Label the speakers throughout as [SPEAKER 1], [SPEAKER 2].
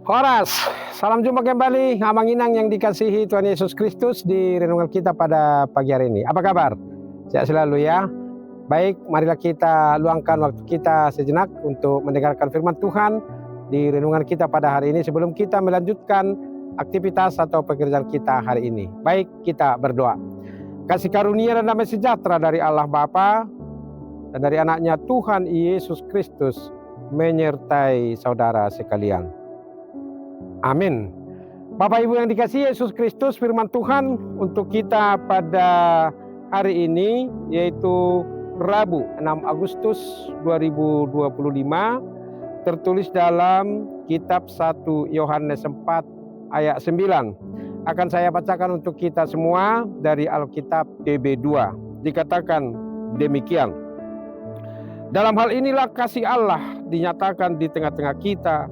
[SPEAKER 1] Horas, salam jumpa kembali Amang Inang yang dikasihi Tuhan Yesus Kristus di renungan kita pada pagi hari ini. Apa kabar? Sehat selalu ya. Baik, marilah kita luangkan waktu kita sejenak untuk mendengarkan firman Tuhan di renungan kita pada hari ini sebelum kita melanjutkan aktivitas atau pekerjaan kita hari ini. Baik, kita berdoa. Kasih karunia dan damai sejahtera dari Allah Bapa dan dari anaknya Tuhan Yesus Kristus menyertai saudara sekalian. Amin. Bapak Ibu yang dikasihi Yesus Kristus, firman Tuhan untuk kita pada hari ini yaitu Rabu 6 Agustus 2025 tertulis dalam kitab 1 Yohanes 4 ayat 9. Akan saya bacakan untuk kita semua dari Alkitab TB2. Dikatakan demikian. Dalam hal inilah kasih Allah dinyatakan di tengah-tengah kita,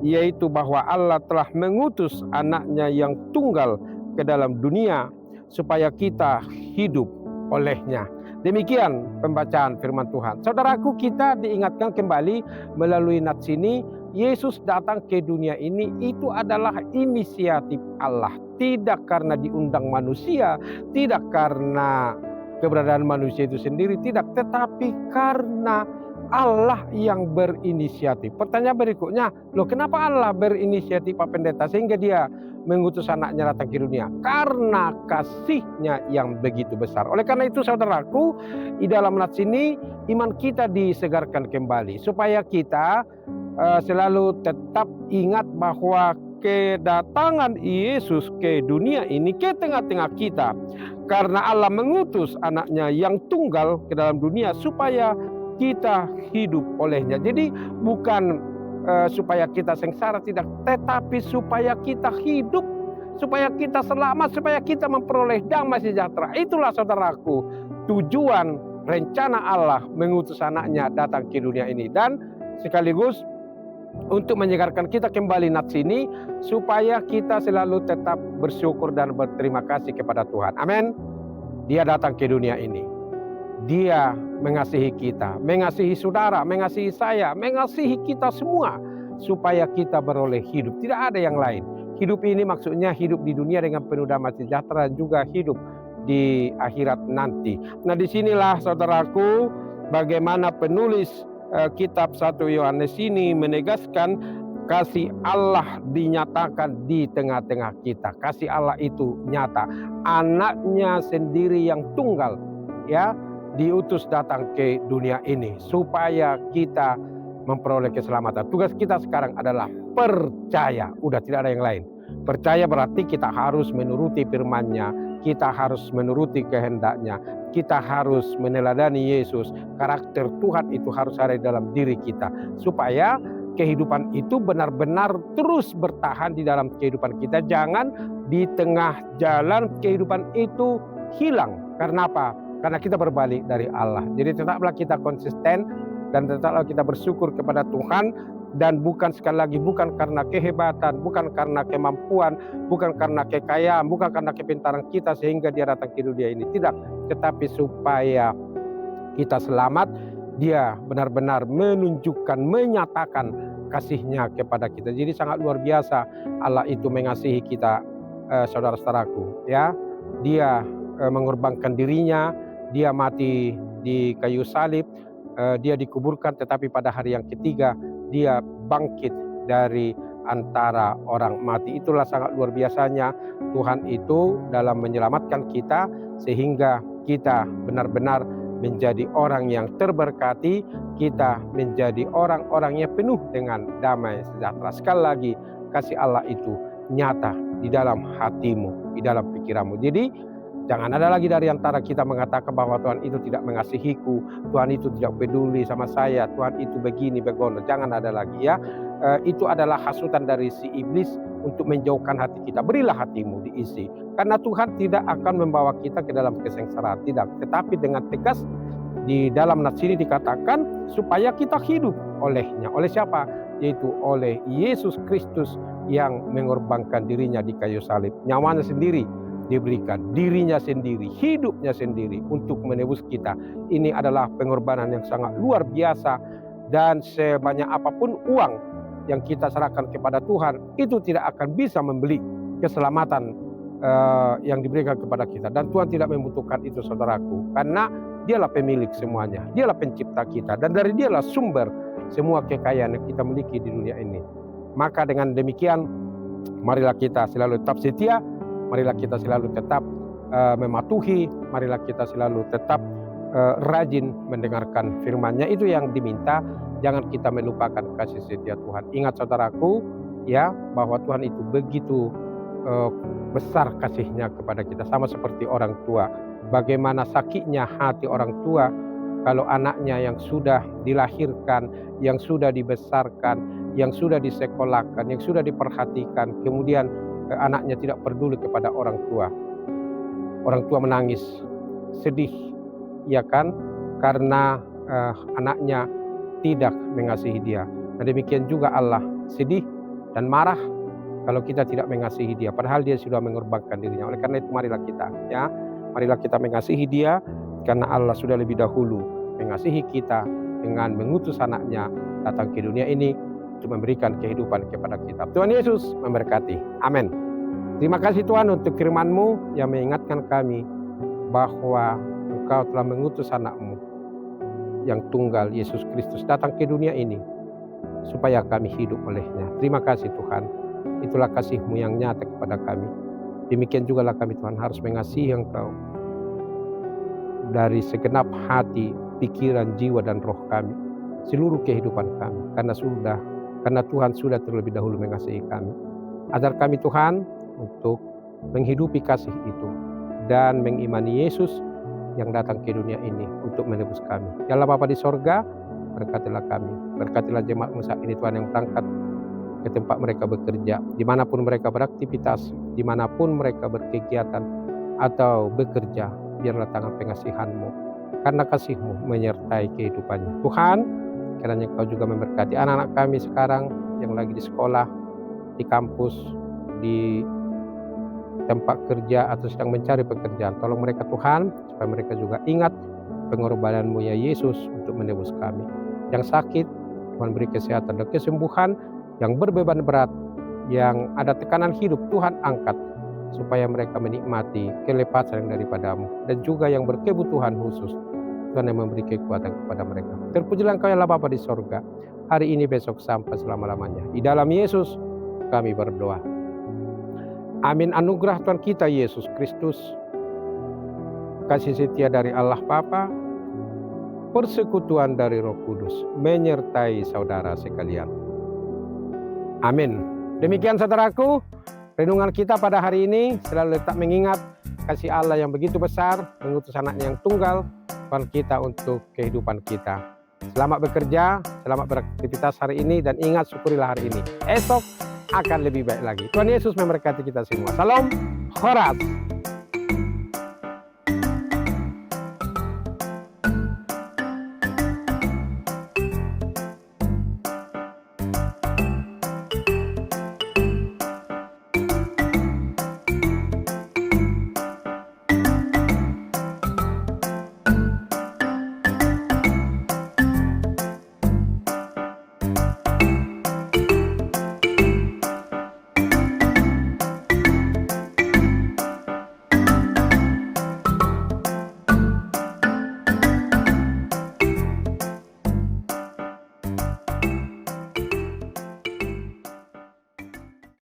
[SPEAKER 1] yaitu bahwa Allah telah mengutus anaknya yang tunggal ke dalam dunia supaya kita hidup olehnya. Demikian pembacaan firman Tuhan. Saudaraku, kita diingatkan kembali melalui nats ini, Yesus datang ke dunia ini itu adalah inisiatif Allah. Tidak karena diundang manusia, tidak karena keberadaan manusia itu sendiri, tidak, tetapi karena Allah yang berinisiatif. Pertanyaan berikutnya, loh kenapa Allah berinisiatif Pak Pendeta sehingga dia mengutus anaknya datang ke dunia? Karena kasihnya yang begitu besar. Oleh karena itu saudaraku, di dalam nats ini iman kita disegarkan kembali supaya kita selalu tetap ingat bahwa kedatangan Yesus ke dunia ini ke tengah-tengah kita karena Allah mengutus anaknya yang tunggal ke dalam dunia supaya kita hidup olehnya. Jadi bukan supaya kita sengsara, tidak, tetapi supaya kita hidup, supaya kita selamat, supaya kita memperoleh damai sejahtera. Itulah saudaraku tujuan rencana Allah mengutus anaknya datang ke dunia ini. Dan sekaligus untuk menyegarkan kita kembali nats ini supaya kita selalu tetap bersyukur dan berterima kasih kepada Tuhan. Amin. Dia datang ke dunia ini. Dia mengasihi kita, mengasihi saudara, mengasihi saya, mengasihi kita semua supaya kita beroleh hidup. Tidak ada yang lain. Hidup ini maksudnya hidup di dunia dengan penuh damai sejahtera, juga hidup di akhirat nanti. Nah, disinilah saudaraku bagaimana penulis kitab 1 Yohanes ini menegaskan kasih Allah dinyatakan di tengah-tengah kita. Kasih Allah itu nyata. Anaknya sendiri yang tunggal ya diutus datang ke dunia ini supaya kita memperoleh keselamatan. Tugas kita sekarang adalah percaya. Udah tidak ada yang lain. Percaya berarti kita harus menuruti firman-Nya, kita harus menuruti kehendak-Nya, kita harus meneladani Yesus. Karakter Tuhan itu harus ada di dalam diri kita supaya kehidupan itu benar-benar terus bertahan di dalam kehidupan kita. Jangan di tengah jalan kehidupan itu hilang. Karena apa? Karena kita berbalik dari Allah. Jadi tetaplah kita konsisten dan tetaplah kita bersyukur kepada Tuhan. Dan bukan sekali lagi, bukan karena kehebatan, bukan karena kemampuan, bukan karena kekayaan, bukan karena kepintaran kita sehingga dia datang ke dunia ini. Tidak, tetapi supaya kita selamat, dia benar-benar menunjukkan, menyatakan kasih-Nya kepada kita. Jadi sangat luar biasa Allah itu mengasihi kita, saudara-saudaraku. Ya, dia mengorbankan dirinya, dia mati di kayu salib, dia dikuburkan, tetapi pada hari yang ketiga dia bangkit dari antara orang mati. Itulah sangat luar biasanya Tuhan itu dalam menyelamatkan kita sehingga kita benar-benar menjadi orang yang terberkati, kita menjadi orang-orang yang penuh dengan damai sejahtera. Sekali lagi, kasih Allah itu nyata di dalam hatimu, di dalam pikiranmu. Jadi jangan ada lagi dari antara kita mengatakan bahwa Tuhan itu tidak mengasihiku, Tuhan itu tidak peduli sama saya, Tuhan itu begini, begono. Jangan ada lagi ya. Itu adalah hasutan dari si iblis untuk menjauhkan hati kita. Berilah hatimu diisi. Karena Tuhan tidak akan membawa kita ke dalam kesengsaraan, tidak. Tetapi dengan tegas di dalam nats ini dikatakan supaya kita hidup olehnya. Oleh siapa? Yaitu oleh Yesus Kristus yang mengorbankan dirinya di kayu salib. Nyawanya sendiri diberikan, dirinya sendiri, hidupnya sendiri untuk menebus kita. Ini adalah pengorbanan yang sangat luar biasa, dan sebanyak apapun uang yang kita serahkan kepada Tuhan itu tidak akan bisa membeli keselamatan yang diberikan kepada kita. Dan Tuhan tidak membutuhkan itu, saudaraku, karena Dialah pemilik semuanya, Dialah pencipta kita, dan dari Dialah sumber semua kekayaan yang kita miliki di dunia ini. Maka dengan demikian, marilah kita selalu tetap setia, marilah kita selalu tetap mematuhi, marilah kita selalu tetap rajin mendengarkan firman-Nya. Itu yang diminta. Jangan kita melupakan kasih setia Tuhan. Ingat, saudaraku, ya, bahwa Tuhan itu begitu besar kasih-Nya kepada kita, sama seperti orang tua. Bagaimana sakitnya hati orang tua kalau anaknya yang sudah dilahirkan, yang sudah dibesarkan, yang sudah disekolahkan, yang sudah diperhatikan, kemudian anaknya tidak peduli kepada orang tua. Orang tua menangis, sedih, ya kan, karena anaknya tidak mengasihi dia. Dan demikian juga Allah sedih dan marah kalau kita tidak mengasihi Dia, padahal Dia sudah mengorbankan dirinya. Oleh karena itu, marilah kita, ya, marilah kita mengasihi Dia, karena Allah sudah lebih dahulu mengasihi kita dengan mengutus anaknya datang ke dunia ini untuk memberikan kehidupan kepada kita. Tuhan Yesus memberkati. Amin. Terima kasih Tuhan untuk firman-Mu yang mengingatkan kami bahwa Engkau telah mengutus anak-Mu yang tunggal, Yesus Kristus, datang ke dunia ini supaya kami hidup olehnya. Terima kasih Tuhan. Itulah kasih-Mu yang nyata kepada kami. Demikian juga lah kami, Tuhan, harus mengasihi Engkau dari segenap hati, pikiran, jiwa, dan roh kami, seluruh kehidupan kami, karena Tuhan sudah terlebih dahulu mengasihi kami. Ajar kami Tuhan untuk menghidupi kasih itu dan mengimani Yesus yang datang ke dunia ini untuk menebus kami. Ya Allah Bapa di sorga, berkatilah kami, berkatilah jemaat-Mu saat ini Tuhan, yang berangkat ke tempat mereka bekerja, dimanapun mereka beraktivitas, dimanapun mereka berkegiatan atau bekerja, biarlah tangan pengasihan-Mu, karena kasih-Mu menyertai kehidupannya. Tuhan, kiranya Engkau juga memberkati anak-anak kami sekarang yang lagi di sekolah, di kampus, di tempat kerja, atau sedang mencari pekerjaan. Tolong mereka Tuhan, supaya mereka juga ingat pengorbanan-Mu ya Yesus untuk menebus kami. Yang sakit, Tuhan beri kesehatan dan kesembuhan. Yang berbeban berat, yang ada tekanan hidup, Tuhan angkat, supaya mereka menikmati kelepasan yang daripada-Mu. Dan juga yang berkebutuhan khusus, Tuhan yang memberi kekuatan kepada mereka. Terpujilah Engkau ya Allah Bapa di sorga, hari ini, besok, sampai selama-lamanya. Di dalam Yesus kami berdoa. Amin. Anugerah Tuhan kita Yesus Kristus, kasih setia dari Allah Bapa, persekutuan dari Roh Kudus menyertai saudara sekalian. Amin. Demikian saudaraku, renungan kita pada hari ini. Selalu tetap mengingat kasih Allah yang begitu besar, mengutus anaknya yang tunggal, Tuhan kita untuk kehidupan kita. Selamat bekerja, selamat beraktivitas hari ini, dan ingat, syukurilah hari ini. Esok akan lebih baik lagi. Tuhan Yesus memberkati kita semua. Salam, Horas.